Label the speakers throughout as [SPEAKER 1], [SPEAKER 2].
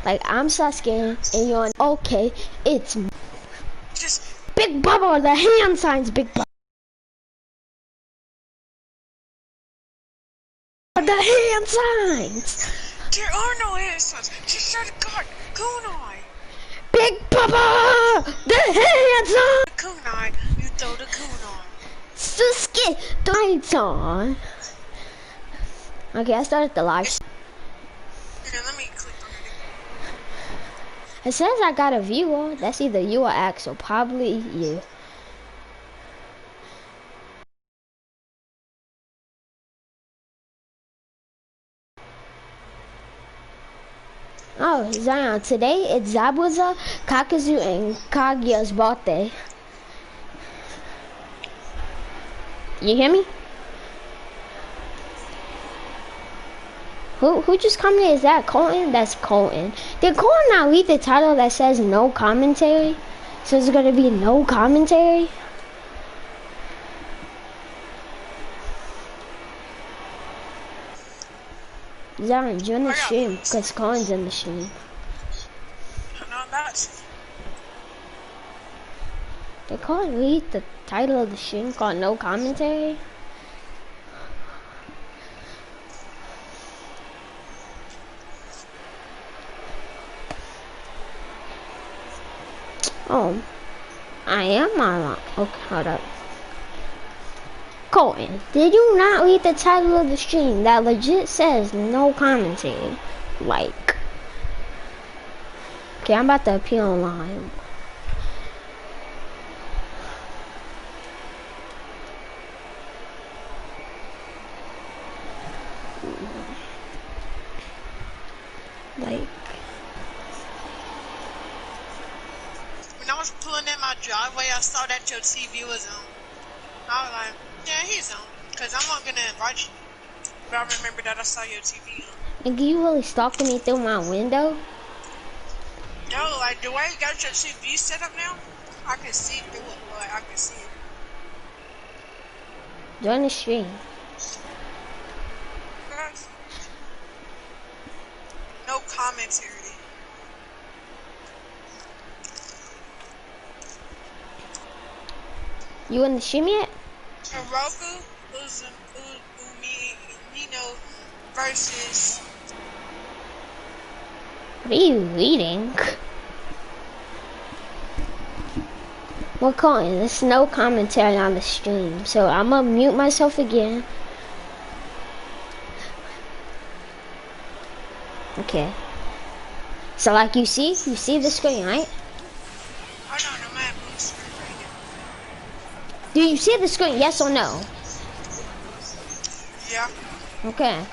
[SPEAKER 1] Like I'm Sasuke and you're okay, it's
[SPEAKER 2] Just
[SPEAKER 1] Big Bubba, the hand signs, Big Bubba. The hand signs!
[SPEAKER 2] there are no hand signs. Just try to guard kunai.
[SPEAKER 1] Big Bubba! The hand signs!
[SPEAKER 2] Kunai, you throw the kunai.
[SPEAKER 1] Sasuke, the lights on. Okay, I started the live.
[SPEAKER 2] Yeah, let me click on it again.
[SPEAKER 1] It says I got a viewer. That's either you or Axel. Probably you. Oh, Zion, today it's Zabuza, Kakazu, and Kaguya's birthday. You hear me? Who just commented? Is that Colton? That's Colton. Did Colton not read the title that says no commentary? So it's gonna be no commentary? Zion, join the stream because Colton's in the stream.
[SPEAKER 2] No, that's.
[SPEAKER 1] Did Colton read the title of the stream called no commentary? Oh, I am on. Okay, hold up. Colton, did you not read the title of the stream that legit says no commentary? Like, okay, I'm about to appear online. Like,
[SPEAKER 2] When I was pulling in my driveway, I saw that your TV was on. I was like, yeah, he's on. Because I'm not going to invite you. But I remember that I saw your TV on.
[SPEAKER 1] and you really stalking me through my window?
[SPEAKER 2] No, like the way you got your TV set up now, I can see through it. Like, I can see it.
[SPEAKER 1] Join the stream.
[SPEAKER 2] Yes. No commentary.
[SPEAKER 1] You in the stream yet?
[SPEAKER 2] Roku, Nino versus.
[SPEAKER 1] What are you reading? Well, Colton, there's no commentary on the stream, so I'm gonna mute myself again. Okay. So like you see the screen, right?
[SPEAKER 2] Hold on, I'm at blue screen right now.
[SPEAKER 1] Do you see the screen, yes or no?
[SPEAKER 2] Yeah.
[SPEAKER 1] Okay.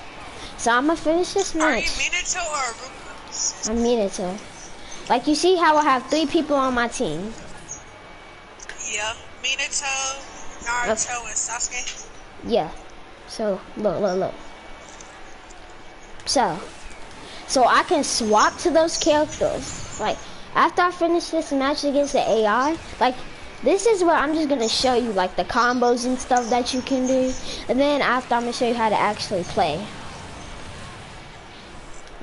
[SPEAKER 1] So I'm gonna finish this
[SPEAKER 2] Are you
[SPEAKER 1] match.
[SPEAKER 2] Minato or Ruka?
[SPEAKER 1] I'm Minato. Like you see how I have 3 people on my team.
[SPEAKER 2] Yeah. Minato, Naruto, and Sasuke.
[SPEAKER 1] Yeah. So look. So I can swap to those characters. Like after I finish this match against the AI, like this is where I'm just gonna show you like the combos and stuff that you can do, and then after I'm gonna show you how to actually play.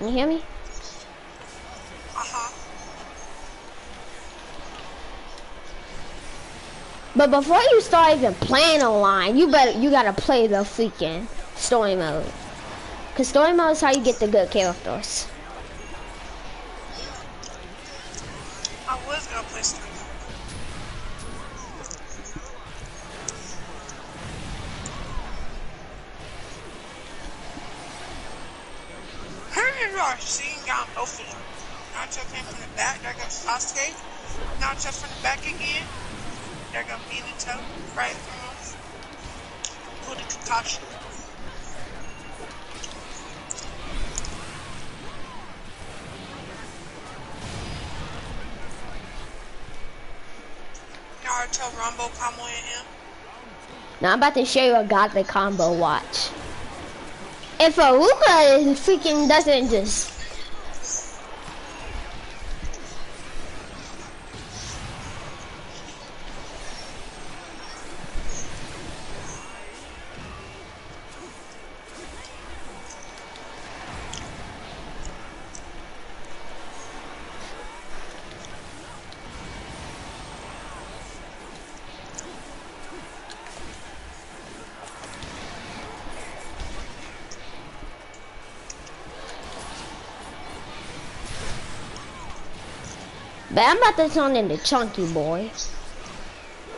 [SPEAKER 1] You hear me? But before you start even playing online, you gotta play the freaking story mode. Cause story mode is how you get the good characters.
[SPEAKER 2] I was gonna play story mode. Seeing out both of them. Naruto came from the back, there goes Sasuke. Naruto from the back again. There goes Minato, right across. Pull the Kakashi. Naruto Rumble combo in him.
[SPEAKER 1] Now I'm about to show you a godly combo, watch. If Aruka freaking doesn't just... But I'm about to turn into Chunky Boy.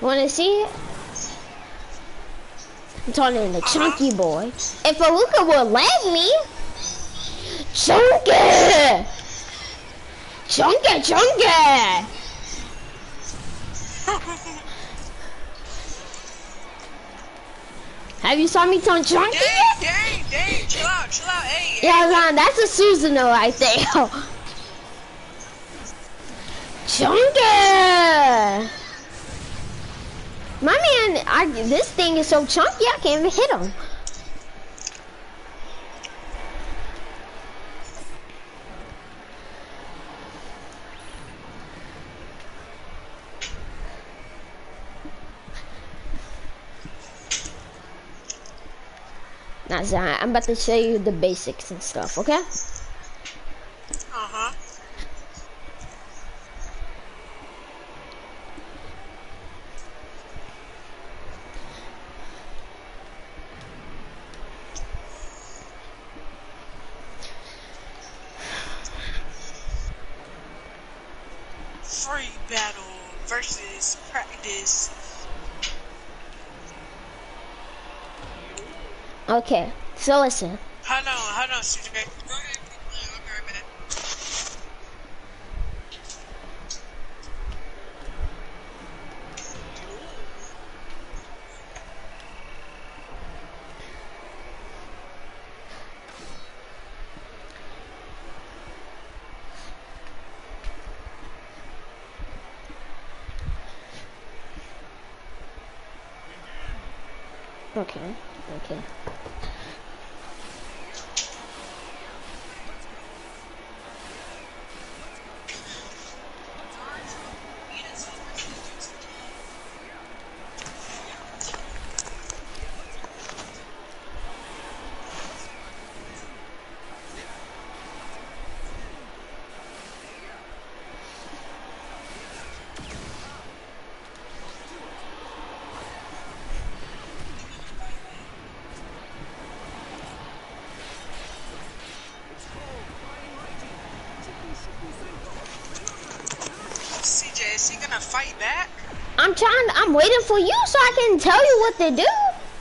[SPEAKER 1] Wanna see it? I'm turning into Chunky Boy. If Aluka will let me. Chunky! Chunky, chunky! Have you saw me turn chunky?
[SPEAKER 2] Dang, chill out, hey.
[SPEAKER 1] Yeah, that's a Susanoo right there. Chunky! My man, this thing is so chunky, I can't even hit him. Nah, Zion, I'm about to show you the basics and stuff, okay?
[SPEAKER 2] Uh-huh. Free battle versus practice.
[SPEAKER 1] Okay, so listen.
[SPEAKER 2] Hold on, CJ. Go ahead, I'll be right back.
[SPEAKER 1] Okay.
[SPEAKER 2] CJ, is he gonna fight back?
[SPEAKER 1] I'm waiting for you so I can tell you what to do.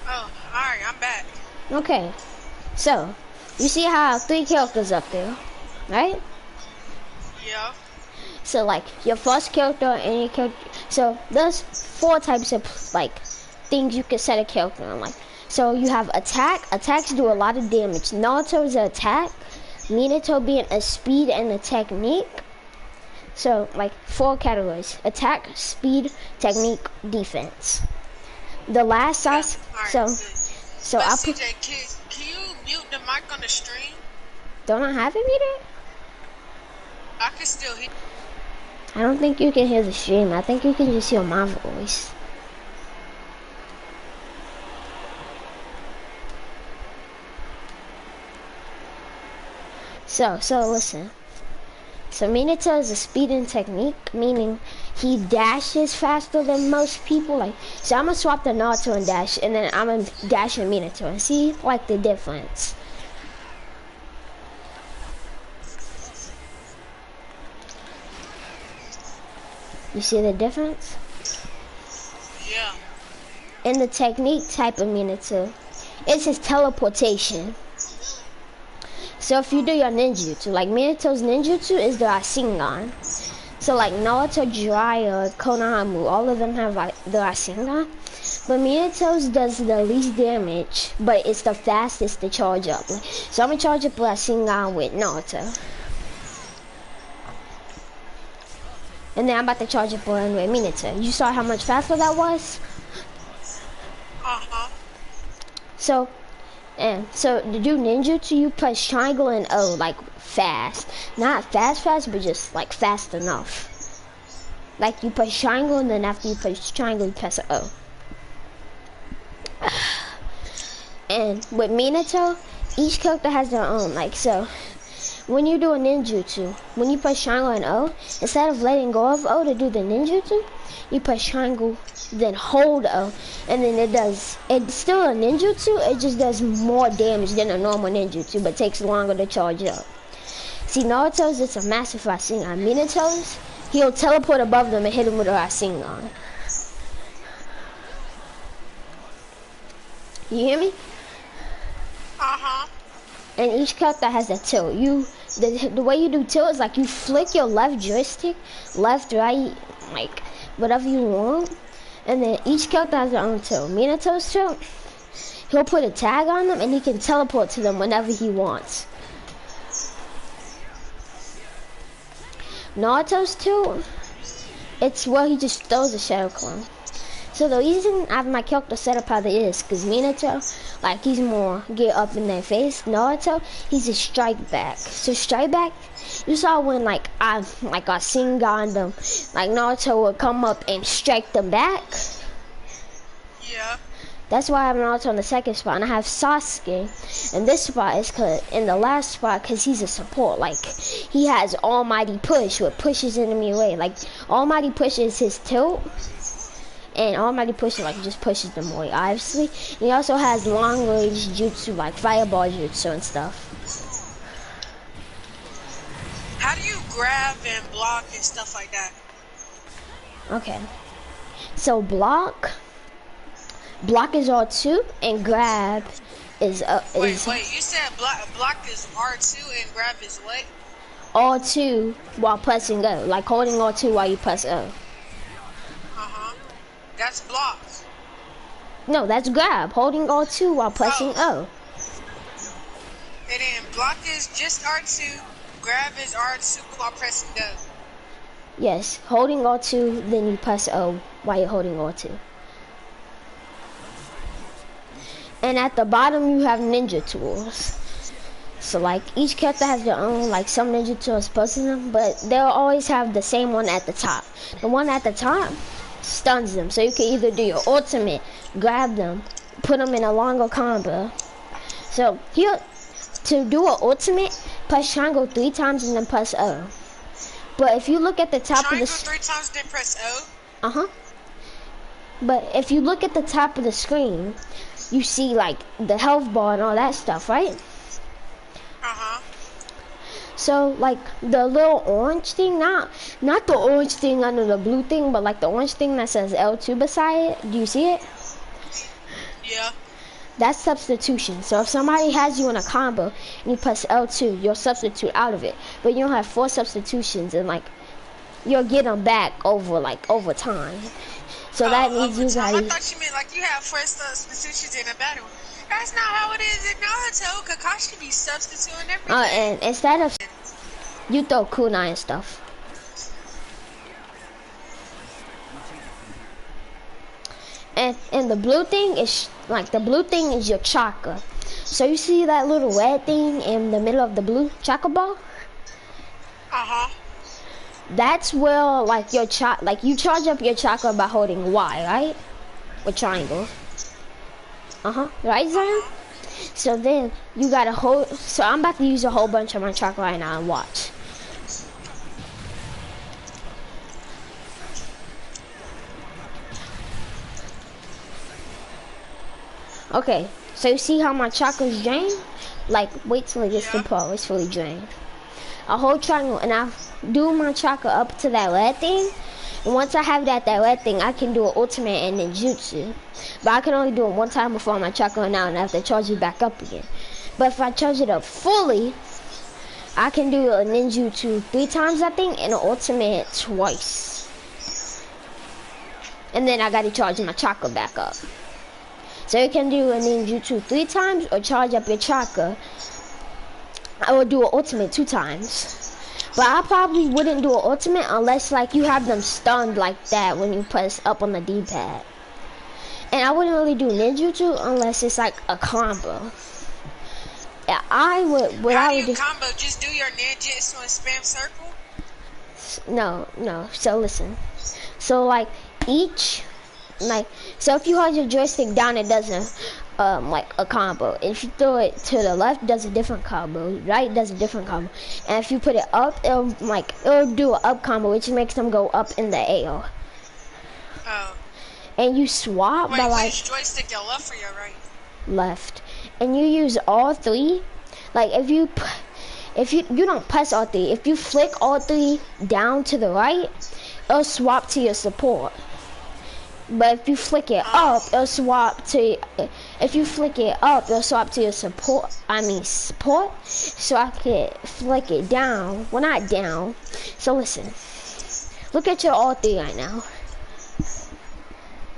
[SPEAKER 2] Oh, alright, I'm back.
[SPEAKER 1] Okay, so, you see how 3 characters up there, right?
[SPEAKER 2] Yeah.
[SPEAKER 1] So like, your first character and your character, so there's 4 types of like, things you can set a character on, like, so you have attacks do a lot of damage. Naruto is an attack, Minato being a speed and a technique. So, like, 4 categories: attack, speed, technique, defense. The last sauce, so
[SPEAKER 2] but
[SPEAKER 1] I
[SPEAKER 2] CJ, can you mute the mic on the stream?
[SPEAKER 1] Don't I have it muted?
[SPEAKER 2] I can still hear.
[SPEAKER 1] I don't think you can hear the stream. I think you can just hear my voice. So listen. So Minato is a speed and technique, meaning he dashes faster than most people. Like, so I'm gonna swap the Naruto and dash, and then I'm gonna dash with Minato and see like the difference. You see the difference?
[SPEAKER 2] Yeah.
[SPEAKER 1] In the technique type of Minato, it's his teleportation. So if you do your ninjutsu, like Minato's ninjutsu is the Rasengan. So like Naruto, Jiraiya, Konohamaru, all of them have the Rasengan. But Minato's does the least damage, but it's the fastest to charge up. So I'm gonna charge up Rasengan with Naruto. And then I'm about to charge up one with Minato. You saw how much faster that was?
[SPEAKER 2] Uh-huh.
[SPEAKER 1] So to do ninjutsu, you press triangle and O, like fast. Not fast, but just like fast enough. Like you press triangle and then after you press triangle, you press O. And with Minato, each character has their own, like so. When you do a ninjutsu, when you press triangle and O, instead of letting go of O to do the ninjutsu, you press triangle, then hold O, and then it's still a ninjutsu, it just does more damage than a normal ninjutsu, but takes longer to charge up. See, Naruto's, it's a massive Rasengan. Minato's, he'll teleport above them and hit them with a Rasengan. You hear me?
[SPEAKER 2] Uh-huh.
[SPEAKER 1] And each character has a tilt. The way you do tilt is like you flick your left joystick, left, right, like whatever you want. And then each character has their own tilt. Minato's tilt, he'll put a tag on them and he can teleport to them whenever he wants. Naruto's tilt, it's where he just throws a shadow clone. So the reason I have my character set up how they is, cause Minato, like he's more get up in their face. Naruto, he's a strike back. So strike back, you saw when I sing on them, like Naruto would come up and strike them back.
[SPEAKER 2] Yeah.
[SPEAKER 1] That's why I have Naruto in the second spot, and I have Sasuke in this spot is in the last spot, cause he's a support. Like he has Almighty Push, which pushes enemy away. Like Almighty Push is his tilt. And Almighty Push like just pushes them away, obviously. And he also has long range jutsu like fireball jutsu and stuff.
[SPEAKER 2] How do you grab and block and stuff like that?
[SPEAKER 1] Okay. So block is R2 and grab is
[SPEAKER 2] Wait, you said block is R2 and grab is what?
[SPEAKER 1] R2 while pressing O, like holding R2 while you press O.
[SPEAKER 2] That's block.
[SPEAKER 1] No, that's grab. Holding R2 while pressing O.
[SPEAKER 2] And then block is just R2. Grab is R2 while pressing O.
[SPEAKER 1] Yes, holding R2, then you press O while you're holding R2. And at the bottom you have ninja tools. So like each character has their own, like some ninja tools posting them, but they'll always have the same one at the top. The one at the top stuns them, so you can either do your ultimate, grab them, put them in a longer combo. So here, to do an ultimate, press triangle 3 times and then press O. But if you look at the top
[SPEAKER 2] triangle
[SPEAKER 1] of the
[SPEAKER 2] 3 times then press O.
[SPEAKER 1] But if you look at the top of the screen, you see like the health bar and all that stuff, right? So like the little orange thing, not the orange thing under the blue thing, but like the orange thing that says L2 beside it. Do you see it?
[SPEAKER 2] Yeah.
[SPEAKER 1] That's substitution. So if somebody has you in a combo and you press L2, you'll substitute out of it. But you don't have 4 substitutions, and like you'll get them back over time. So that means you gotta.
[SPEAKER 2] I thought you meant like you have 4 substitutions in a battle. That's not how it is in Naruto. Kakashi be substituting everything.
[SPEAKER 1] And instead of you throw kunai and stuff. And the blue thing is your chakra. So you see that little red thing in the middle of the blue chakra ball? That's where like your you charge up your chakra by holding Y, right? With triangle. Right, Zion? So then you gotta hold. So I'm about to use a whole bunch of my chakra right now and watch. Okay, so you see how my chakra's drained? Like, wait till it gets to the part where it's fully drained. I hold triangle and I do my chakra up to that red thing. And once I have that red thing, I can do an ultimate and ninjutsu. But I can only do it one time before my chakra run out and I have to charge it back up again. But if I charge it up fully, I can do a ninjutsu 3 times, I think, and an ultimate twice. And then I gotta charge my chakra back up. So you can do a ninjutsu 3 times or charge up your chakra. I would do an ultimate 2 times. But I probably wouldn't do an ultimate unless like you have them stunned like that when you press up on the D-pad. And I wouldn't really do ninjutsu unless it's like a combo. Yeah, I would.
[SPEAKER 2] How do you combo? Just do your ninjutsu and spam circle?
[SPEAKER 1] No. So listen. So like so if you hold your joystick down, it does like a combo. If you throw it to the left, it does a different combo. Right, it does a different combo. And if you put it up, it'll do an up combo, which makes them go up in the air.
[SPEAKER 2] Oh.
[SPEAKER 1] And you swap by like
[SPEAKER 2] which joystick, your left or your right?
[SPEAKER 1] Left. And you use all 3. Like if if you don't press R3, if you flick R3 down to the right, it'll swap to your support. But if you flick it up, it'll swap to. If you flick it up, it'll swap to your support. Support. So I can flick it down. Well, not down. So listen. Look at your R3 right now.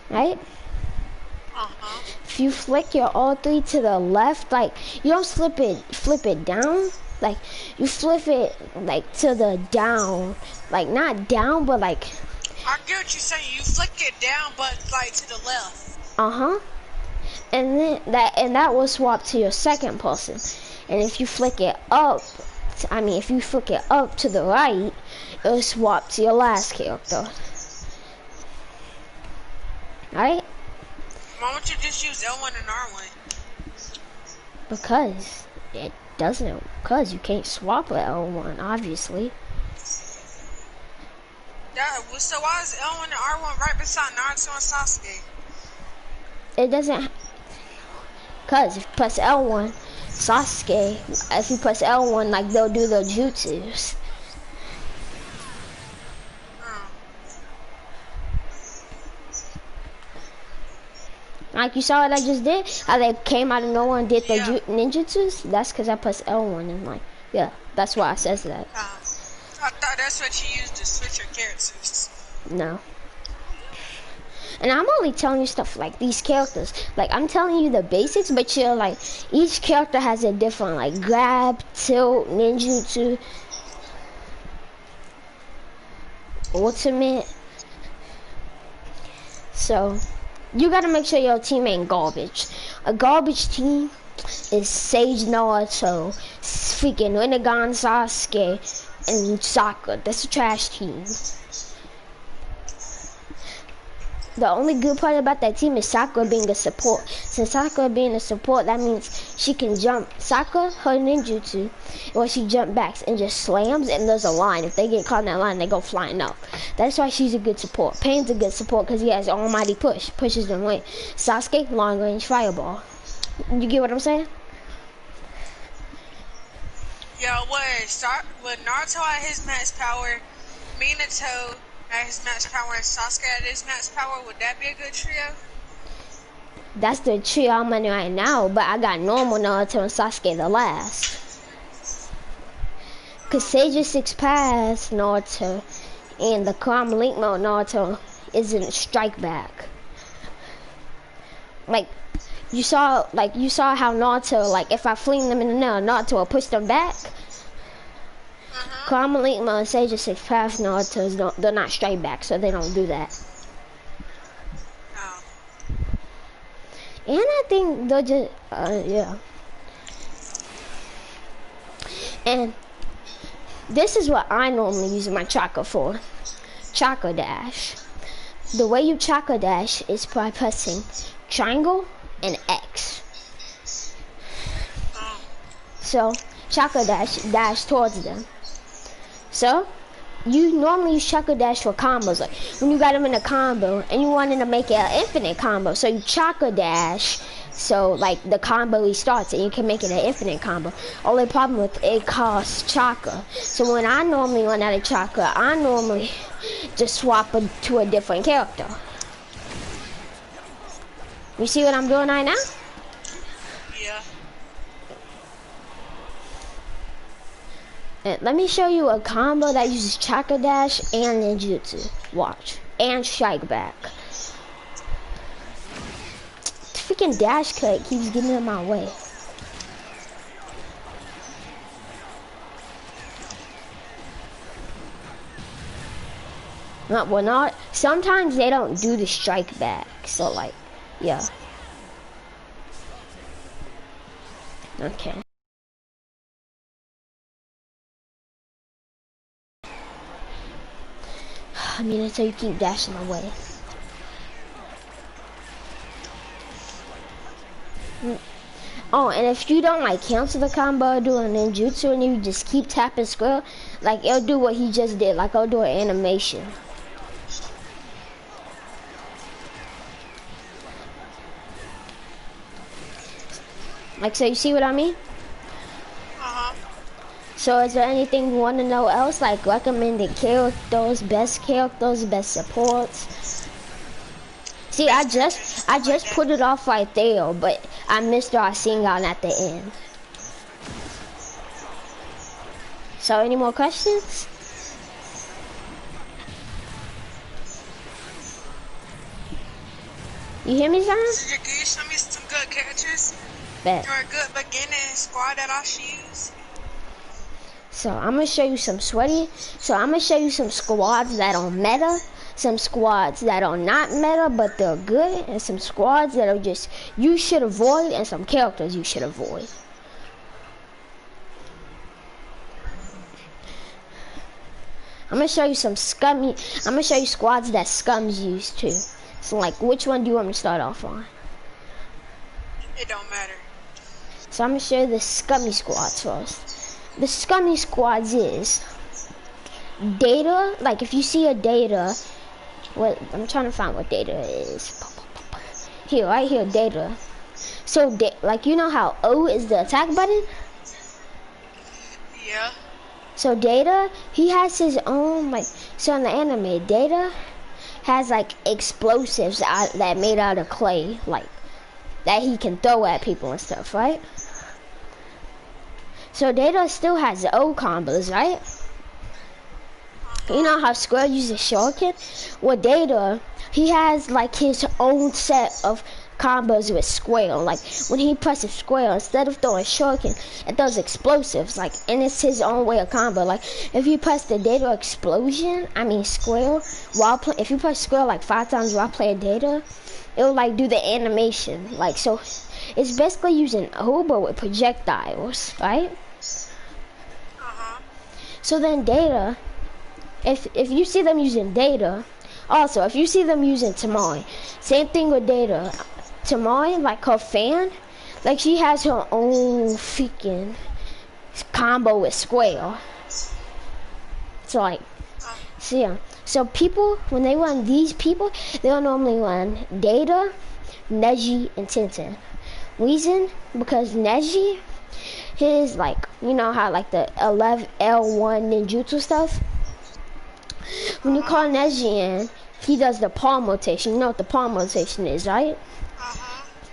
[SPEAKER 1] Right? If you flick your R3 to the left, like you don't flip it down. Like you flip it like to the down, like not down, but like.
[SPEAKER 2] I get what you're saying. You flick it down, but like to the left.
[SPEAKER 1] And then that will swap to your second person. And if you flick it up, if you flick it up to the right, it'll swap to your last character. Alright?
[SPEAKER 2] Why don't you just use L1 and R1?
[SPEAKER 1] Because it doesn't. Because you can't swap with L1, obviously.
[SPEAKER 2] Yeah, so why is L1 and R1 right beside Naruto and Sasuke?
[SPEAKER 1] It doesn't. Because if you press L1, Sasuke, if you press L1, like they'll do their jutsus. Like you saw what I just did? How they came out of nowhere and did their ninjutsus? That's because I pressed L1 and like, yeah, that's why I says that.
[SPEAKER 2] I thought that's what you used to switch your characters.
[SPEAKER 1] No. And I'm only telling you stuff like these characters. Like I'm telling you the basics, but you're like, each character has a different like grab, tilt, ninjutsu, ultimate. So you gotta make sure your team ain't garbage. A garbage team is Sage Naruto, freaking Rinnegan Sasuke, and Sakura. That's a trash team. The only good part about that team is Sakura being a support. Since Sakura being a support, that means she can jump. Sakura, her ninjutsu, where she jump backs and just slams, and there's a line. If they get caught in that line, they go flying up. That's why she's a good support. Pain's a good support because he has almighty push. Pushes them away. Sasuke, long range fireball. You get what I'm saying?
[SPEAKER 2] Yeah, would Naruto at his max power, Minato at his max power, and Sasuke at his max power, would that be a good trio?
[SPEAKER 1] That's the trio I'm in right now, but I got normal Naruto and Sasuke the last. Cause Sage is 6 pass Naruto, and the Calm Link mode Naruto isn't strike back. Like you saw how Naruto, like if I fling them in the nail, Naruto will push them back. Calm Link mode and Sage is 6 pass Naruto's they're not straight back, so they don't do that. And I think they'll just, yeah. And this is what I normally use my chakra for. Chakra dash. The way you chakra dash is by pressing triangle and X. So, chakra dash towards them. So, you normally use chakra dash for combos, like when you got them in a combo and you wanted to make it an infinite combo, so you chakra dash, so like the combo restarts and you can make it an infinite combo. Only problem with it costs chakra. So when I normally run out of chakra, I normally just swap it to a different character. You see what I'm doing right now?
[SPEAKER 2] Yeah.
[SPEAKER 1] And let me show you a combo that uses chakra dash and ninjutsu. Watch. And strike back. The freaking dash cut keeps getting in my way. Sometimes they don't do the strike back. So like, yeah. Okay. I mean, until you keep dashing away. Oh, and if you don't like cancel the combo, do a ninjutsu, and you just keep tapping square, like it'll do what he just did. Like it'll do an animation. Like, so you see what I mean? So is there anything you want to know else, like recommended characters, best supports? See, I just put it off right there, but I missed our sing out at the end. So any more questions? You hear me, Zion?
[SPEAKER 2] Can you show me some good characters?
[SPEAKER 1] Bet.
[SPEAKER 2] Or a good beginning squad that I should use?
[SPEAKER 1] So I'm gonna show you some squads that are meta, some squads that are not meta but they're good, and some squads that are just you should avoid, and some characters you should avoid. I'm gonna show you some squads that scums use too. So like, which one do you want me to start off on?
[SPEAKER 2] It don't matter.
[SPEAKER 1] So I'm gonna show you the scummy squads first. The scummy squads is data. Like if you see a data, what I'm trying to find what data is. Here, right here, data. So like you know how O is the attack button?
[SPEAKER 2] Yeah.
[SPEAKER 1] So data, he has his own like. So in the anime, data has like explosives that made out of clay, like that he can throw at people and stuff, right? So Data still has O combos, right? You know how Square uses shuriken? Well, Data, he has like his own set of combos with Square. Like when he presses Square, instead of throwing shuriken, it does explosives. Like, and it's his own way of combo. Like if you press the Data explosion, Square, if you press Square like 5 times while playing Data, it'll like do the animation. Like so, it's basically using O but with projectiles, right? So then Data, if you see them using Data, also if you see them using Tamari, same thing with Data. Tamari, like her fan, like she has her own freaking combo with Square. So like, so yeah. So people, when they run these people, they'll normally run Data, Neji, and Tenten. Reason, because Neji, his like, you know how like the L1 ninjutsu stuff? When you call Neji in, he does the palm rotation. You know what the palm rotation is, right?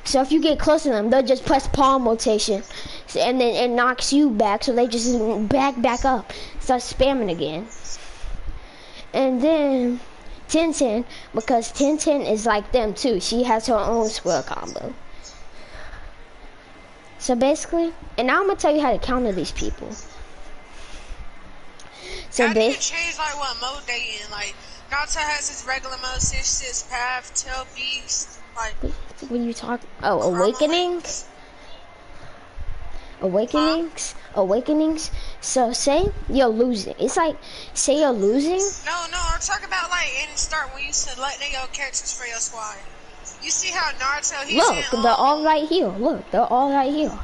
[SPEAKER 1] So if you get close to them, they'll just press palm rotation, and then it knocks you back, so they just back up, start spamming again. And then Tenten, because Tenten is like them too, she has her own square combo. So basically, and now I'm gonna tell you how to counter these people. So
[SPEAKER 2] how do you change like what mode they in? Like Naruto has his regular mode, 6 path, tail beast, like.
[SPEAKER 1] When you talk, awakenings. So say you're losing. It's like, say you're losing.
[SPEAKER 2] No, I'm talking about like in the start when you selecting your characters for your squad. You see how Naruto, he's
[SPEAKER 1] look, they're all right here. Look, they're all right here.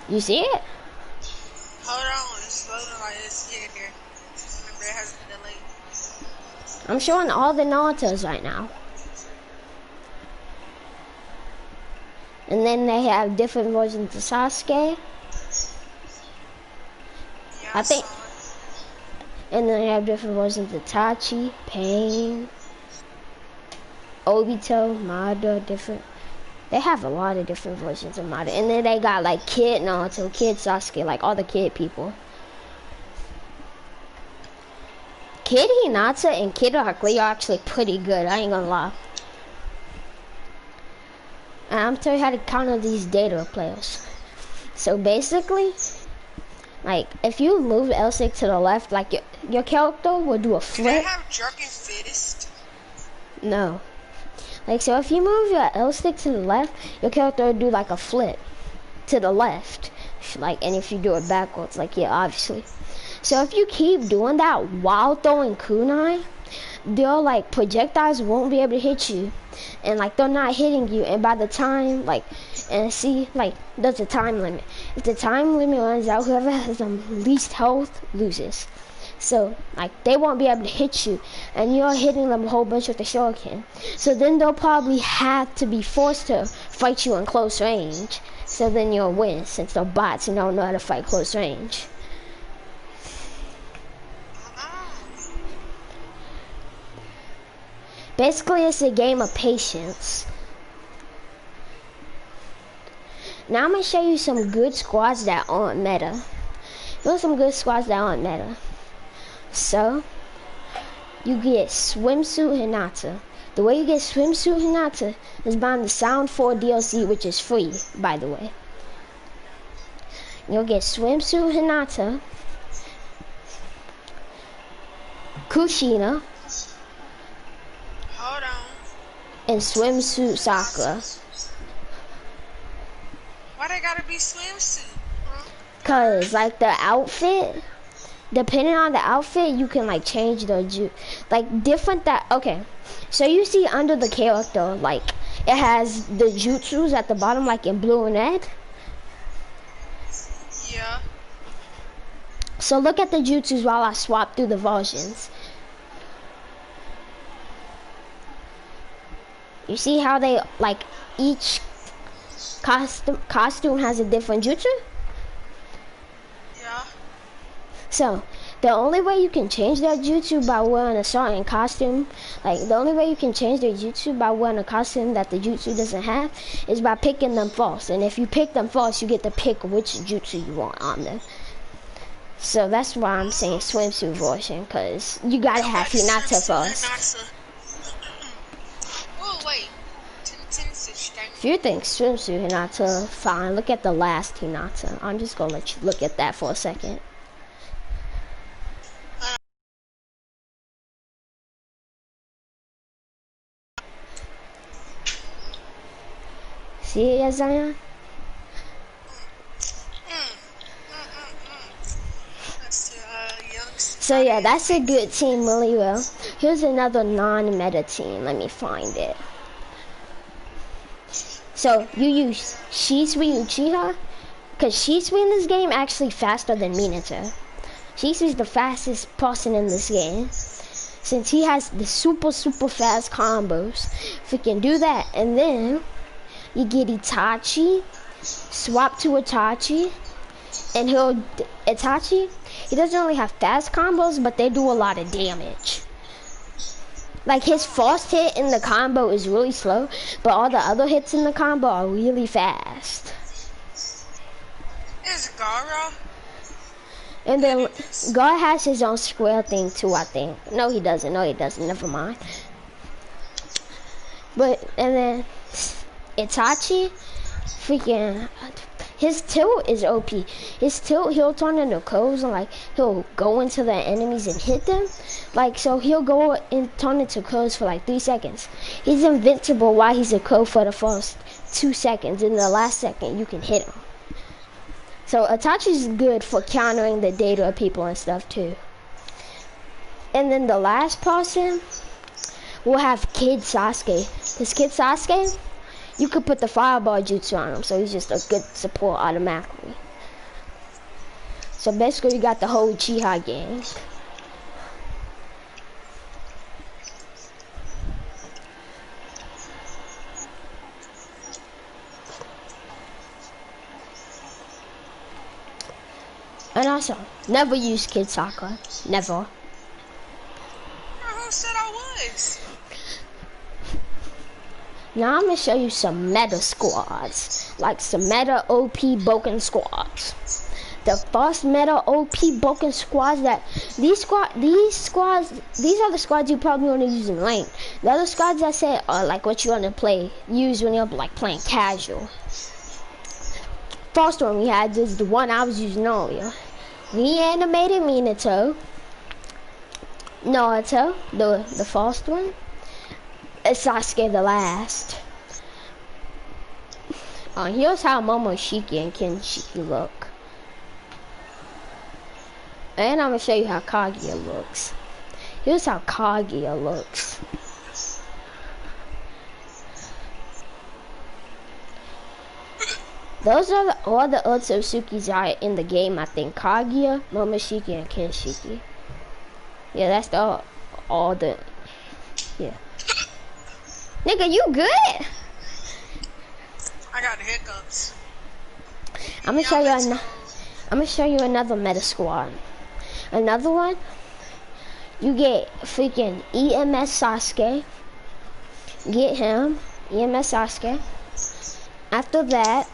[SPEAKER 1] You see it?
[SPEAKER 2] Hold on, it's loading like this. Yeah, here. Remember, it has a delay.
[SPEAKER 1] I'm showing all the Narutos right now. And then they have different versions of Sasuke.
[SPEAKER 2] Yeah,
[SPEAKER 1] I think. And then they have different versions of Itachi, Pain, Obito, Madara, different. They have a lot of different versions of Madara. And then they got like Kid Naruto, Kid Sasuke, like all the kid people. Kid Hinata and Kid Arclay are actually pretty good, I ain't gonna lie. And I'm telling you how to counter these Data players. So basically, like if you move L6 to the left, like your character will do a flip.
[SPEAKER 2] Do they have Drunken Fittest?
[SPEAKER 1] No. Like so if you move your L stick to the left, your character will do like a flip to the left. Like, and if you do it backwards, like yeah, obviously. So if you keep doing that while throwing kunai, they'll like projectiles won't be able to hit you, and like they're not hitting you. And by the time like, and see like there's a time limit. If the time limit runs out, whoever has the least health loses. So, like, they won't be able to hit you, and you're hitting them a whole bunch with the shuriken. So then they'll probably have to be forced to fight you in close range. So then you'll win, since they're bots and don't know how to fight close range. Basically, it's a game of patience. Now I'm gonna show you some good squads that aren't meta. Here's some good squads that aren't meta. So, you get Swimsuit Hinata. The way you get Swimsuit Hinata is buying the Sound 4 DLC, which is free, by the way. You'll get Swimsuit Hinata, Kushina,
[SPEAKER 2] Hold on.
[SPEAKER 1] and Swimsuit Sakura.
[SPEAKER 2] Why they gotta be swimsuit?
[SPEAKER 1] Cause like the outfit, depending on the outfit, you can like change the like different that. Okay, so you see under the character, like it has the jutsus at the bottom, like in blue and red.
[SPEAKER 2] Yeah.
[SPEAKER 1] So look at the jutsus while I swap through the versions. You see how they like each costume has a different jutsu?
[SPEAKER 2] Yeah.
[SPEAKER 1] So, the only way you can change that jutsu by wearing a certain costume, like the only way you can change their jutsu by wearing a costume that the jutsu doesn't have is by picking them first. And if you pick them first, you get to pick which jutsu you want on them. So that's why I'm saying swimsuit version, because you gotta have Hinata first.
[SPEAKER 2] Oh, wait.
[SPEAKER 1] If you think swimsuit Hinata, fine. Look at the last Hinata. I'm just gonna let you look at that for a second. See it, Zion? So yeah, that's a good team, really well. Here's another non-meta team. Let me find it. So you use Shisui Uchiha, because Shisui in this game actually faster than Minato. Shisui's the fastest person in this game, since he has the super fast combos. If we can do that, and then you get Itachi, swap to Itachi, and Itachi, he doesn't really have fast combos, but they do a lot of damage. Like his first hit in the combo is really slow, but all the other hits in the combo are really fast.
[SPEAKER 2] Is Gara?
[SPEAKER 1] And then God has his own square thing too, I think. No, he doesn't. No, he doesn't. Never mind. But, and then Itachi, freaking, his tilt is OP. His tilt, he'll turn into codes and like, he'll go into the enemies and hit them. Like, so he'll go and turn into codes for like 3 seconds. He's invincible while he's a code for the first 2 seconds. In the last second, you can hit him. So Itachi's good for countering the data of people and stuff too. And then the last person, we'll have Kid Sasuke. This Kid Sasuke, you could put the fireball jutsu on him, so he's just a good support automatically. So basically you got the whole Uchiha gang. And also, never use Kid Sakura. Never.
[SPEAKER 2] Who said I was?
[SPEAKER 1] Now I'm gonna show you some meta squads. Like some meta OP Boken squads. The first meta OP Boken squads that these are the squads you probably want to use in lane. The other squads I said are like what you want to use when you're like playing casual. First one we had is the one I was using earlier. Reanimated Minato, Naruto, the first one, and Sasuke the last. Here's how Momoshiki and Kenshiki look. And I'm gonna show you how Kaguya looks. Here's how Kaguya looks. Those are all the Otsutsuki's are in the game, I think. Kaguya, Momoshiki, and Kenshiki. Yeah, that's the all the yeah. Nigga, you good?
[SPEAKER 2] I got hiccups.
[SPEAKER 1] I'm gonna show you. I'm gonna show you another meta squad. Another one. You get freaking EMS Sasuke. Get him, EMS Sasuke. After that,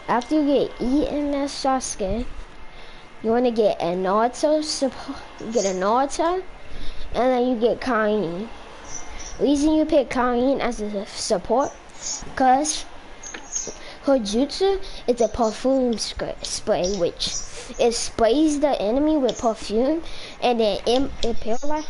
[SPEAKER 1] after you get EMS Sasuke, you wanna get a Naruto support. Get a Naruto, and then you get Kain. Reason you pick Kain as a support, cause her jutsu is a perfume spray, which it sprays the enemy with perfume, and then it paralyzes.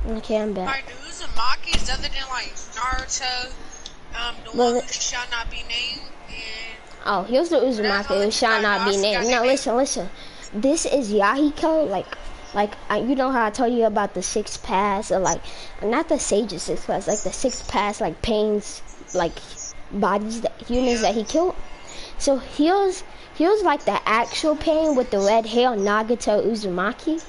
[SPEAKER 1] Okay, I'm back.
[SPEAKER 2] Like, the Uzumakis, other than like Naruto, the one who shall not be named, and
[SPEAKER 1] oh, here's the Uzumaki who shall not be named. No, listen. This is Yahiko, you know how I told you about the 6 paths, or like, not the Sage's 6 paths, like the 6 paths, like pains, like bodies, humans that he killed. So here's like the actual pain with the red hair, Nagato Uzumaki,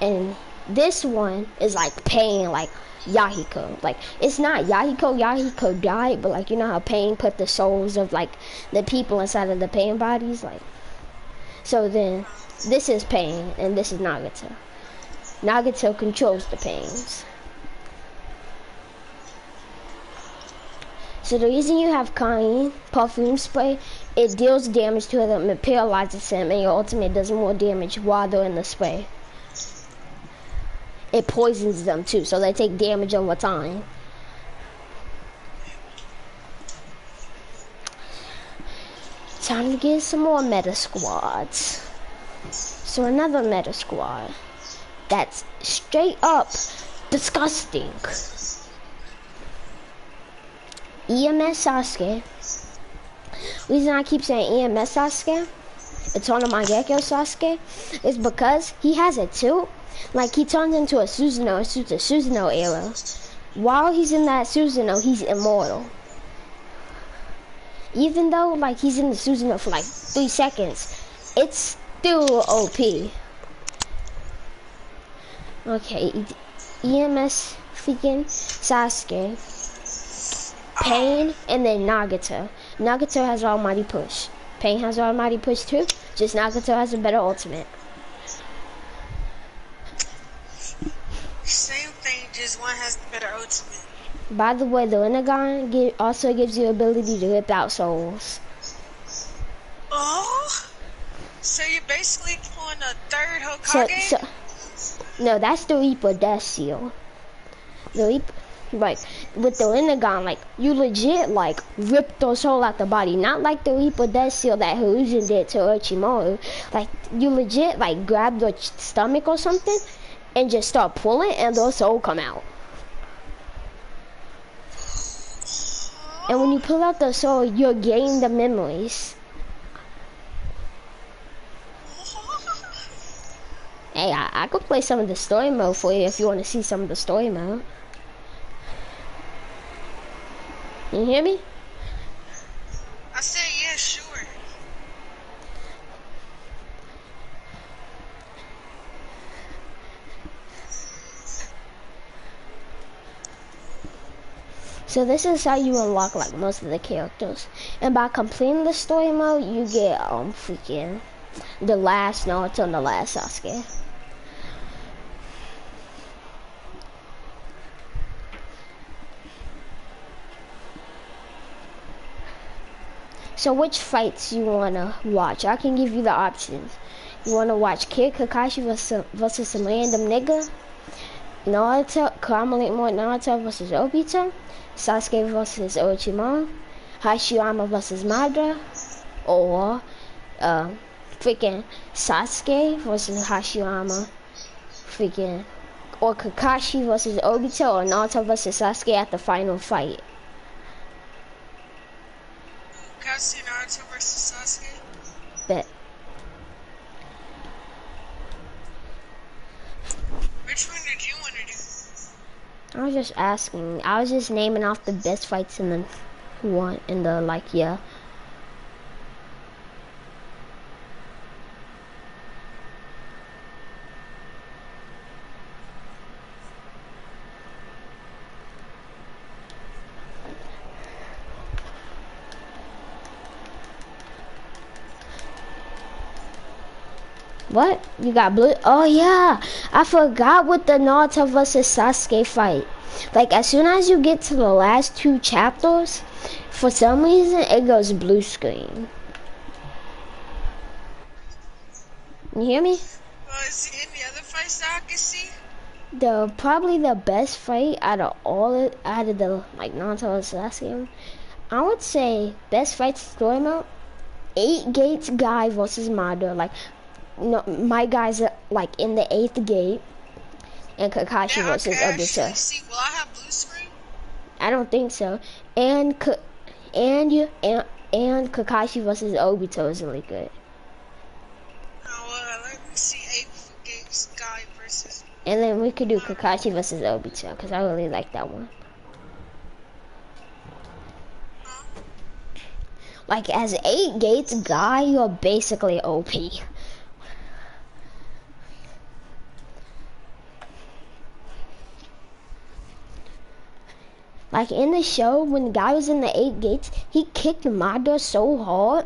[SPEAKER 1] and this one is like pain, like Yahiko. Like, it's not Yahiko died, but like, you know how pain put the souls of like the people inside of the pain bodies, like, so then this is pain and this is Nagato. Nagato controls the pains. So the reason you have Kain perfume spray, it deals damage to them, it paralyzes them, and your ultimate does more damage while they're in the spray. It poisons them too, so they take damage over time. Time to get some more meta squads. So another meta squad that's straight up disgusting. EMS Sasuke. Reason I keep saying EMS Sasuke, it's on my Gekko Sasuke, is because he has a tilt. Like, he turns into a Susanoo, it shoots a Susanoo arrow. While he's in that Susanoo, he's immortal. Even though, like, he's in the Susanoo for like 3 seconds, it's still OP. Okay, EMS freaking Sasuke, Pain, and then Nagato. Nagato has Almighty Push. Pain has Almighty Push too, just Nagato has a better ultimate.
[SPEAKER 2] Same thing, just one has the better ultimate.
[SPEAKER 1] By the way, the Rinnegan also gives you ability to rip out souls.
[SPEAKER 2] Oh, so you're basically pulling a third Hokage?
[SPEAKER 1] No, that's the Reaper Death Seal. The Reaper, like, with the Rinnegan, like, you legit, like, rip the soul out the body. Not like the Reaper Death Seal that Hiruzen did to Orochimaru. Like, you legit, like, grab the stomach or something and just start pulling, and the soul come out. And when you pull out the soul, you'll gain the memories. Hey, I could play some of the story mode for you if you want to see some of the story mode. You hear me?
[SPEAKER 2] I said, yeah, sure.
[SPEAKER 1] So this is how you unlock like most of the characters. And by completing the story mode, you get freaking the last Naruto and the last Sasuke. So which fights you wanna watch? I can give you the options. You wanna watch Kid Kakashi versus some random nigga? Naruto, Karamelight Mode Naruto versus Obito? Sasuke versus Orochimaru? Hashirama versus Madara? Or freaking Sasuke versus Hashirama? Freaking, or Kakashi versus Obito, or Naruto versus Sasuke at the final fight?
[SPEAKER 2] Can I see Naruto versus Sasuke?
[SPEAKER 1] Bet.
[SPEAKER 2] Which one did you want to do?
[SPEAKER 1] I was just asking. I was just naming off the best fights in the one in the like yeah. What? You got blue? Oh yeah, I forgot with the Naruto versus Sasuke fight. Like as soon as you get to the last 2 chapters, for some reason it goes blue screen. You hear me?
[SPEAKER 2] Is there any other fights that I can see?
[SPEAKER 1] Probably the best fight out of the like Naruto and Sasuke, I would say best fight story mode, 8 gates guy versus Madara. Like no, my guys are like in the 8th gate, and Kakashi
[SPEAKER 2] Yeah, I
[SPEAKER 1] versus
[SPEAKER 2] can actually
[SPEAKER 1] Obito.
[SPEAKER 2] see. Will I have blue screen?
[SPEAKER 1] I don't think so. And and Kakashi versus Obito is really good.
[SPEAKER 2] Oh, let me see 8 gates guy versus.
[SPEAKER 1] And then we could do Kakashi versus Obito because I really like that one. Like as 8 gates guy, you're basically OP. Like in the show, when the guy was in the 8 gates, he kicked Madara so hard,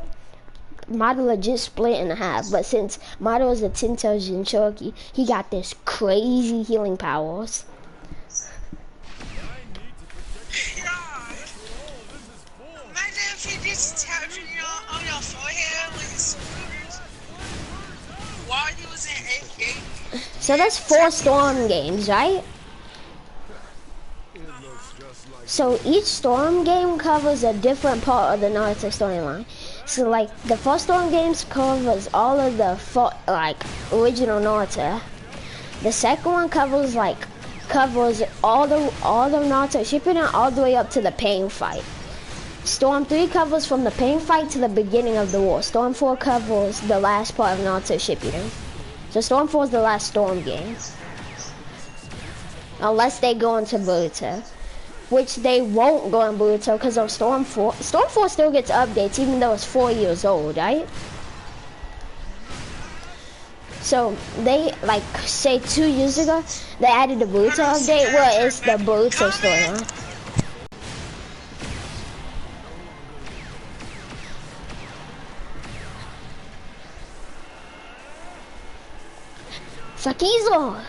[SPEAKER 1] Madara legit split in half. But since Madara was a 10-tailed Jinchuriki, he got this crazy healing powers.
[SPEAKER 2] Imagine if he just tapped you on your forehead with his fingers while he was in 8th gate.
[SPEAKER 1] So that's 4 Storm games, right? So each Storm game covers a different part of the Naruto storyline. So like the first Storm games covers all of the original Naruto. The second one covers all the Naruto Shippuden all the way up to the pain fight. Storm 3 covers from the pain fight to the beginning of the war. Storm 4 covers the last part of Naruto Shippuden. So Storm 4 is the last Storm game. Unless they go into Boruto. Which they won't go in Boruto because of Storm 4. Storm 4 still gets updates even though it's 4 years old, right? So they, like, say 2 years ago, they added the Boruto update where it's the Boruto storyline. Sakizo!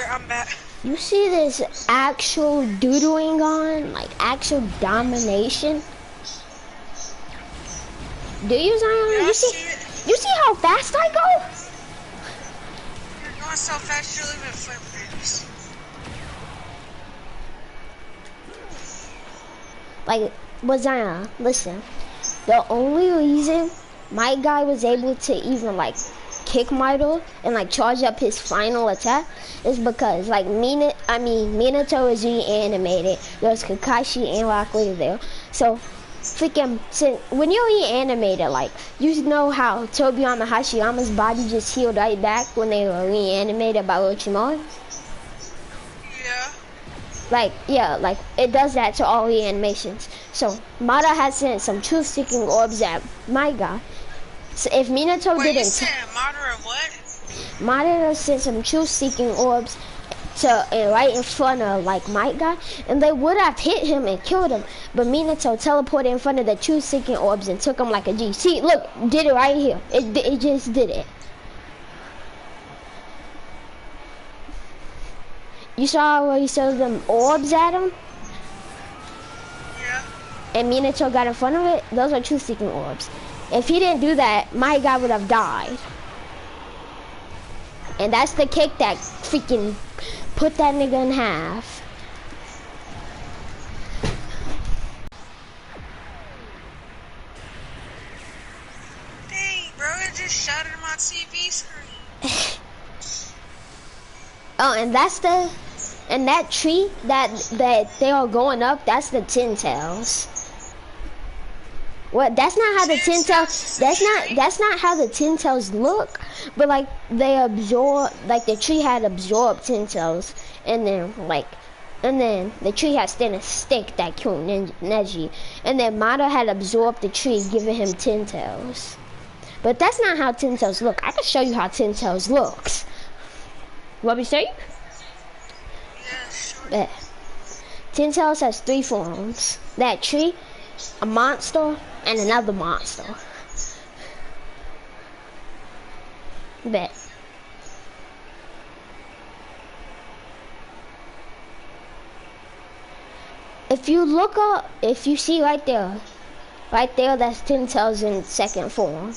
[SPEAKER 2] I'm back.
[SPEAKER 1] You see this actual doodling on, like actual domination? Do you, Zion?
[SPEAKER 2] Yeah,
[SPEAKER 1] You see how fast I go?
[SPEAKER 2] You're going so fast you're leaving footprints.
[SPEAKER 1] Like, but Zion, listen. The only reason my guy was able to even like kick Madara and like charge up his final attack is because like Minato is reanimated. There's Kakashi and Rock Lee there. So freaking, when you reanimated, like, you know how Tobiyama Hashiyama's body just healed right back when they were reanimated by Orochimaru?
[SPEAKER 2] Yeah.
[SPEAKER 1] Like, yeah, like, it does that to all reanimations. So, Mada has sent some truth-seeking orbs at my god. So if Minato
[SPEAKER 2] Wait,
[SPEAKER 1] didn't...
[SPEAKER 2] you said Madara what?
[SPEAKER 1] Mada sent some truth-seeking orbs to right in front of like my guy, and they would have hit him and killed him, but Minato teleported in front of the truth-seeking orbs and took him like a G. See, look, did it right here. It just did it. You saw where he threw them orbs at him?
[SPEAKER 2] Yeah.
[SPEAKER 1] And Minato got in front of it? Those are truth-seeking orbs. If he didn't do that, my guy would have died. And that's the kick that freaking put that nigga in half.
[SPEAKER 2] Dang, bro, it just shattered my TV screen.
[SPEAKER 1] Oh, and that's the, and that tree that they are going up, that's the Ten Tails. What? That's not how the Ten Tails. That's not how the Ten Tails look. But like they absorb, like the tree had absorbed Ten Tails, and then the tree had standing stick that killed Neji, and then Mada had absorbed the tree, giving him Ten Tails. But that's not how Ten Tails look. I can show you how Ten Tails looks. Want me to show you?
[SPEAKER 2] Yeah, sure.
[SPEAKER 1] Yeah. Ten Tails has 3 forms. That tree, a monster, and another monster. Bet. If you look up, if you see right there, that's Ten Tails in second form.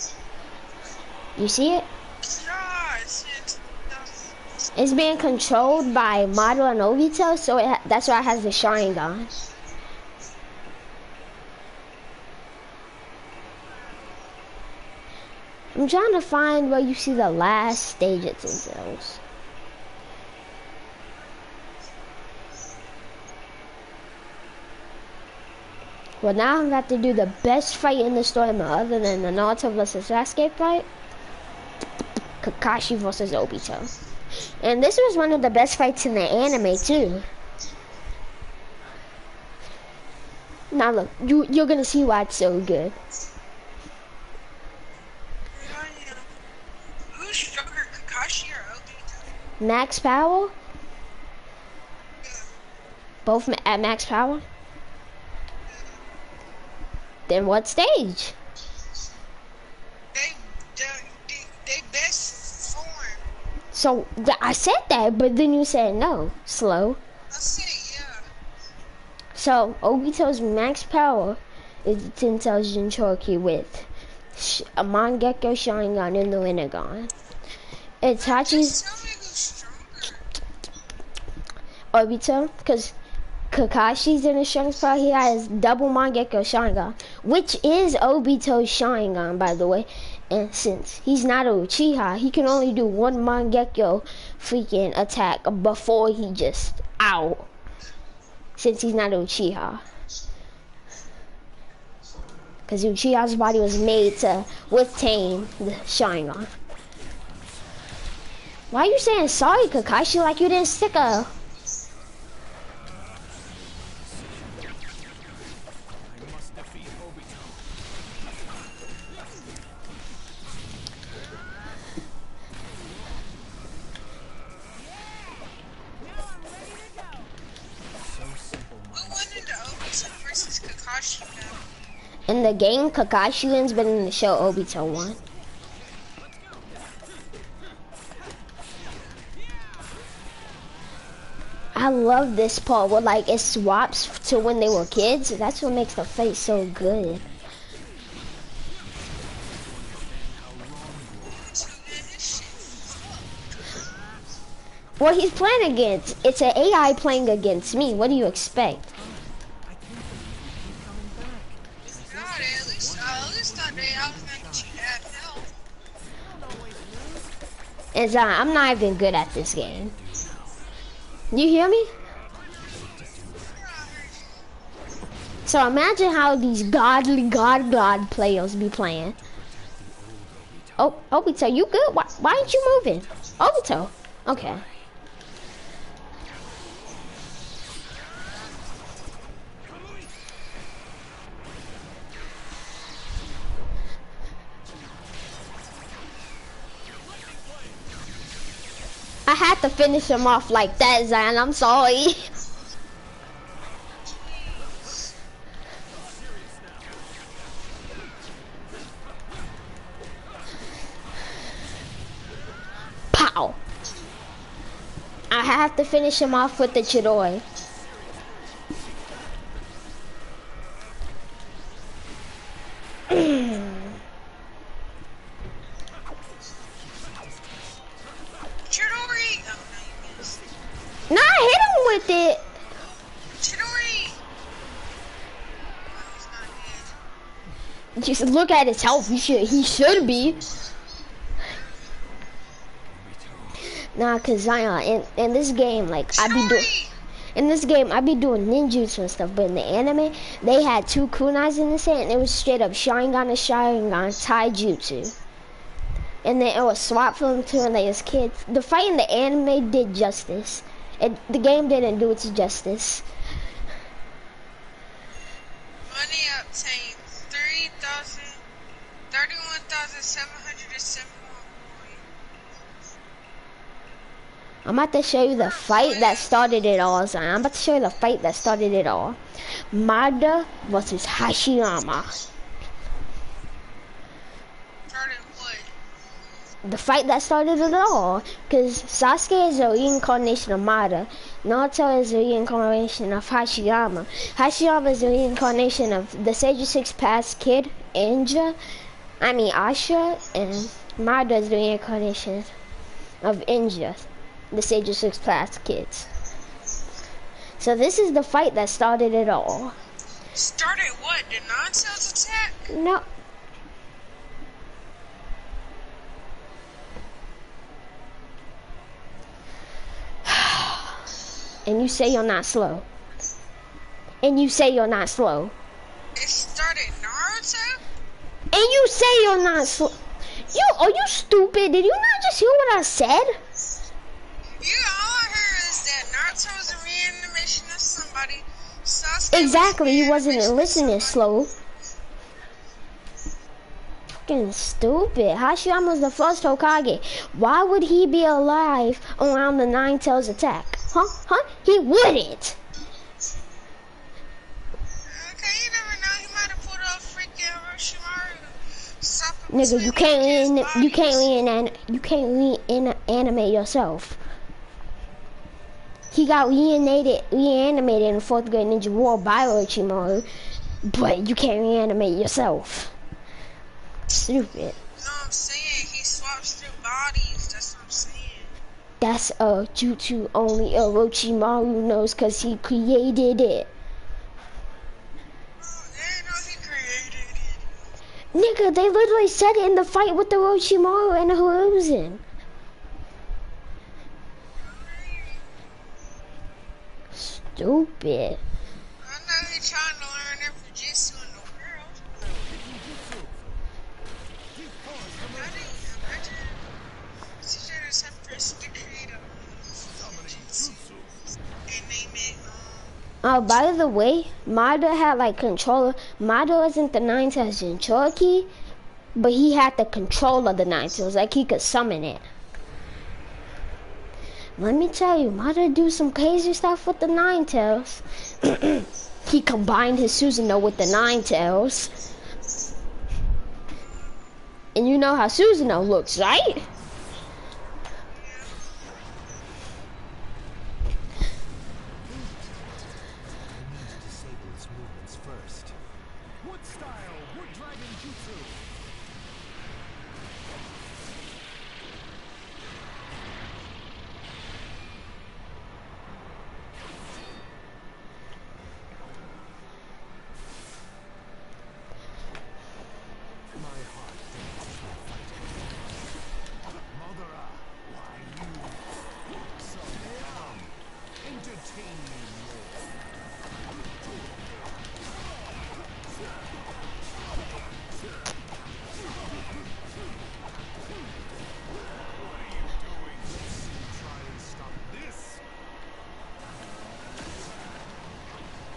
[SPEAKER 1] You see it?
[SPEAKER 2] Yeah,
[SPEAKER 1] It's being controlled by Mado and Obito, so that's why it has the Sharingan. I'm trying to find where you see the last stage of Ten Tails. Well, now I'm about to do the best fight in the story other than the Naruto vs Sasuke fight. Kakashi vs Obito. And this was one of the best fights in the anime too. Now look, you're gonna see why it's so good.
[SPEAKER 2] Who's stronger, Kakashi or Obito?
[SPEAKER 1] Max power?
[SPEAKER 2] Yeah.
[SPEAKER 1] Both at max power? Then what stage?
[SPEAKER 2] They best form.
[SPEAKER 1] So I said that, but then you said no. Slow.
[SPEAKER 2] I said yeah.
[SPEAKER 1] So Obito's max power is the Ten Tails Jinchuriki with a Mangekyo Sharingan and the Rinnegan. Itachi's Obito, because Kakashi's in his strength power, he has double Mangekyo Sharingan, which is Obito's Sharingan, by the way. And since he's not a Uchiha, he can only do one Mangekyo freaking attack before he just out. Since he's not a Uchiha. Because Uchiha's body was made to withstand the Sharingan. Why are you saying sorry, Kakashi, like you didn't stick a... In the game, Kakashi wins, but in the show, Obito won. I love this part where like it swaps to when they were kids. That's what makes the fight so good. Well, he's playing against, it's an AI playing against me. What do you expect? And I'm not even good at this game. You hear me? So imagine how these godly god players be playing. Oh, Obito, you good? Why aren't you moving? Obito. Okay. I had to finish him off like that, Zion. I'm sorry. Pow. I have to finish him off with the Chidori.
[SPEAKER 2] Chidori! Oh, no, you missed.
[SPEAKER 1] Nah, I hit him with it.
[SPEAKER 2] Chidori! Oh, he's not dead.
[SPEAKER 1] Just look at his health. He should be. Nah, cause Zion, in this game, like I be doing, in this game I be doing ninjutsu and stuff. But in the anime, they had two kunais in this hand, and it was straight up Sharingan and Sharingan Taijutsu. And then it was swapped from them two, and they was kids. The fight in the anime did justice. The game didn't do its justice.
[SPEAKER 2] Money obtained 31,771.
[SPEAKER 1] I'm about to show you the fight that started it all, Zion. I'm about to show you the fight that started it all. Madara versus Hashirama.
[SPEAKER 2] Started what?
[SPEAKER 1] The fight that started it all. Because Sasuke is a reincarnation of Madara. Naruto is a reincarnation of Hashirama. Hashirama is a reincarnation of the Sage of Six Paths kid, Asha. And Madara is the reincarnation of Inja, the Sage of Six Paths kids. So this is the fight that started it all.
[SPEAKER 2] Started what? The non-cells attack?
[SPEAKER 1] No. And you say you're not slow. And you say you're not slow.
[SPEAKER 2] It started Naruto?
[SPEAKER 1] And you say you're not slow. Are you stupid? Did you not just hear what I said?
[SPEAKER 2] All I heard is that Naruto was a reanimation of somebody. Sasuke
[SPEAKER 1] Exactly, he wasn't
[SPEAKER 2] reanimation of
[SPEAKER 1] listening
[SPEAKER 2] somebody.
[SPEAKER 1] slow. Fucking stupid. Hashirama was the first Hokage. Why would he be alive around the Nine Tails attack? Huh? He wouldn't.
[SPEAKER 2] Okay, you never know. He might have pulled off freaking Orochimaru.
[SPEAKER 1] Nigga, you can't reanimate yourself. He got reanimated in the 4th grade ninja war by Orochimaru, but you can't reanimate yourself. Stupid.
[SPEAKER 2] You know what I'm saying? He swaps through bodies. That's what I'm saying.
[SPEAKER 1] That's a jutsu only Orochimaru knows because he created it.
[SPEAKER 2] Oh, they know he created it.
[SPEAKER 1] Nigga, they literally said it in the fight with the Orochimaru and the Hiruzen. Stupid.
[SPEAKER 2] I know he's trying to learn every jutsu in the world. I didn't imagine teacher is some person to create a jutsu and name it
[SPEAKER 1] By the way, Madara had like controller. Madara wasn't the Nine Tails in Cherokee, but he had the control of the Nine Tails, like he could summon it. Let me tell you, Madara do some crazy stuff with the Nine Tails. He combined his Susanoo with the Nine Tails. And you know how Susanoo looks, right?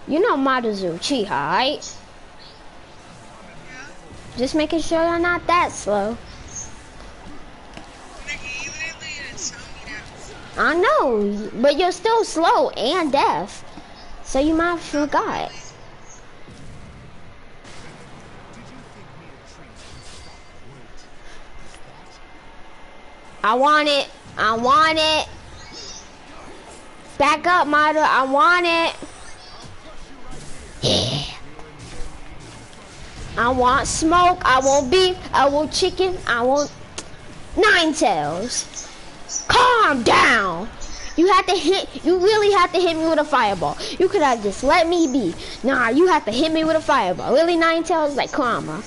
[SPEAKER 1] You know Maruzu Uchiha, right?
[SPEAKER 2] Yeah.
[SPEAKER 1] Just making sure you're not that slow.
[SPEAKER 2] Nigga, you literally didn't tell me that.
[SPEAKER 1] I know, but you're still slow and deaf. So you might have
[SPEAKER 2] Not
[SPEAKER 1] forgot.
[SPEAKER 2] really.
[SPEAKER 1] I want it. I want it. Back up, Maru. I want it. Yeah. I want smoke. I want beef. I want chicken. I want nine tails. Calm down. You had to hit. You really had to hit me with a fireball. You could have just let me be. Nah, you had to hit me with a fireball. Really, nine tails? Like, come on, bro.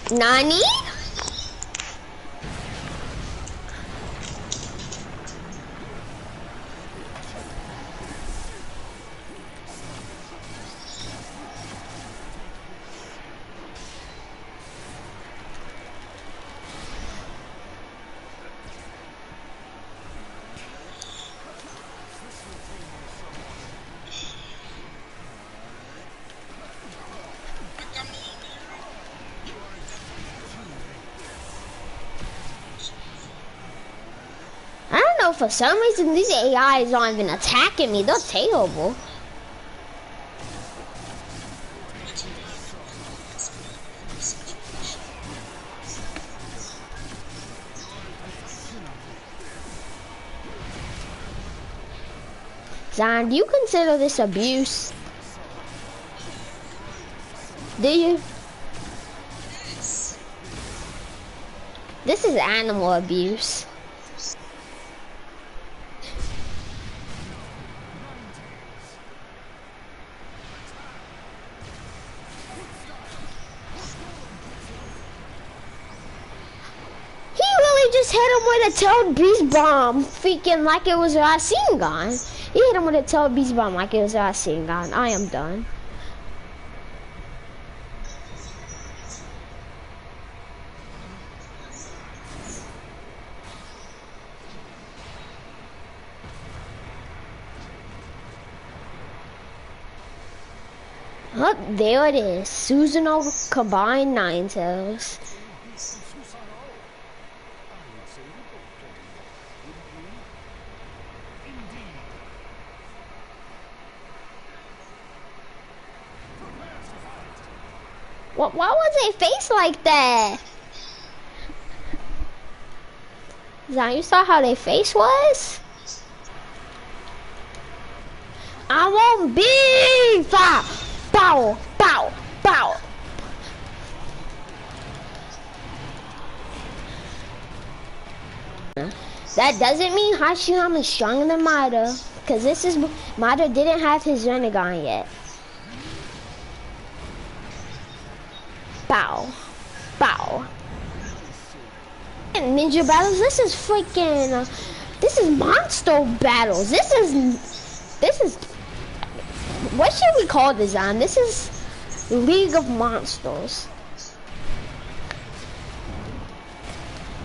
[SPEAKER 1] Nani? I don't know, for some reason these AIs aren't even attacking me. They're terrible. Zion, do you consider this abuse? Do you? This is animal abuse. He really just hit him with a Toad Beast Bomb, freaking like it was a Rasengan. He hit him with a Toad Beast Bomb like it was a Rasengan. I am done. Oh, there it is. Susanoo combined Ninetales. What? Why was their face like that? Zion, you saw how their face was? I want beef! Bow, bow, bow. That doesn't mean Hashirama is stronger than Mada, because this is Mada didn't have his Renegon yet. Bow, bow. Ninja battles. This is freaking. This is monster battles. This is. What should we call this on? This is League of Monsters.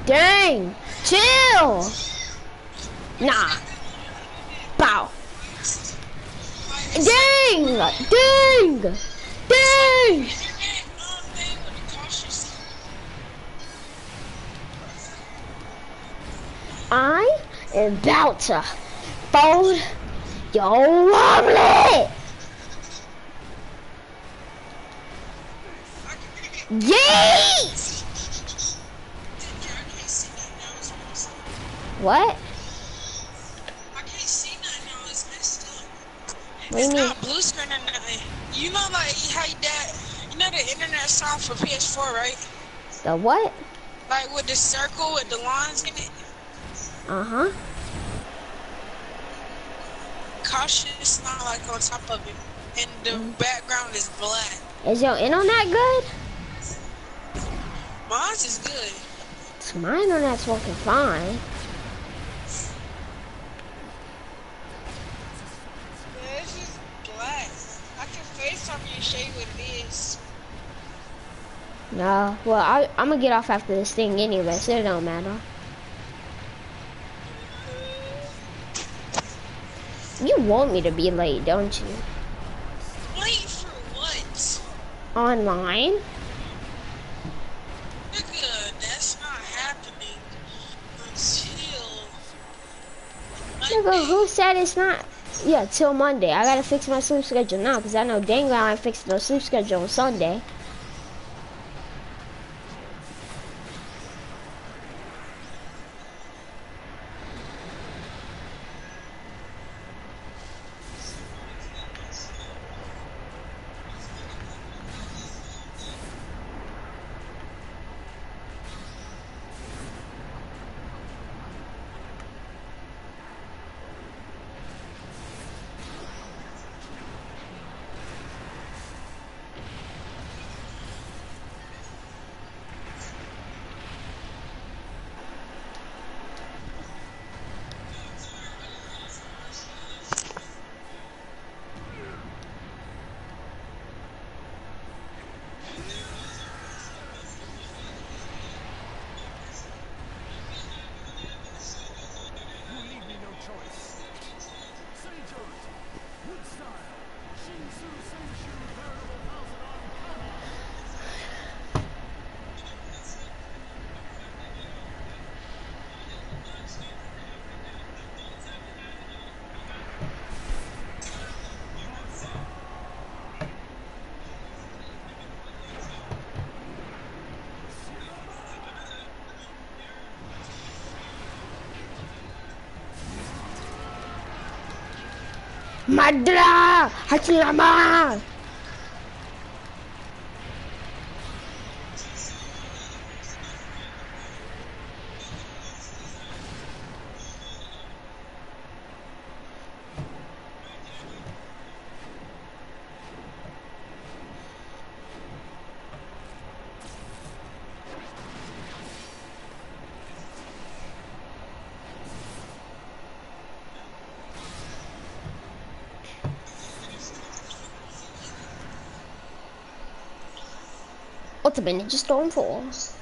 [SPEAKER 1] Dang! Chill! Nah. Bow. Dang! Dang! Dang! I am about to fold your omelet! Yay! What?
[SPEAKER 2] I can't see nothing now, it's messed up.
[SPEAKER 1] What do you
[SPEAKER 2] It's
[SPEAKER 1] mean?
[SPEAKER 2] not blue screen or nothing. You know like how you know the internet song for PS4, right?
[SPEAKER 1] The what?
[SPEAKER 2] Like with the circle with the lines in it.
[SPEAKER 1] Uh-huh.
[SPEAKER 2] Cautious not like on top of it. And the background is black.
[SPEAKER 1] Is your internet good?
[SPEAKER 2] Mine's is good.
[SPEAKER 1] My internet's working fine.
[SPEAKER 2] Yeah, it's just black. I can fade FaceTime you and show you what it is.
[SPEAKER 1] No, well, I'm gonna get off after this thing anyway, so it don't matter. You want me to be late, don't you?
[SPEAKER 2] Late for what?
[SPEAKER 1] Online?
[SPEAKER 2] Nigga, that's not happening until
[SPEAKER 1] Nigga,
[SPEAKER 2] Monday.
[SPEAKER 1] who said it's not? Yeah, till Monday. I gotta fix my sleep schedule now, because I know dang well I ain't fixing no sleep schedule on Sunday. Madra! Hachilama! Ultimate Ninja Storm 4.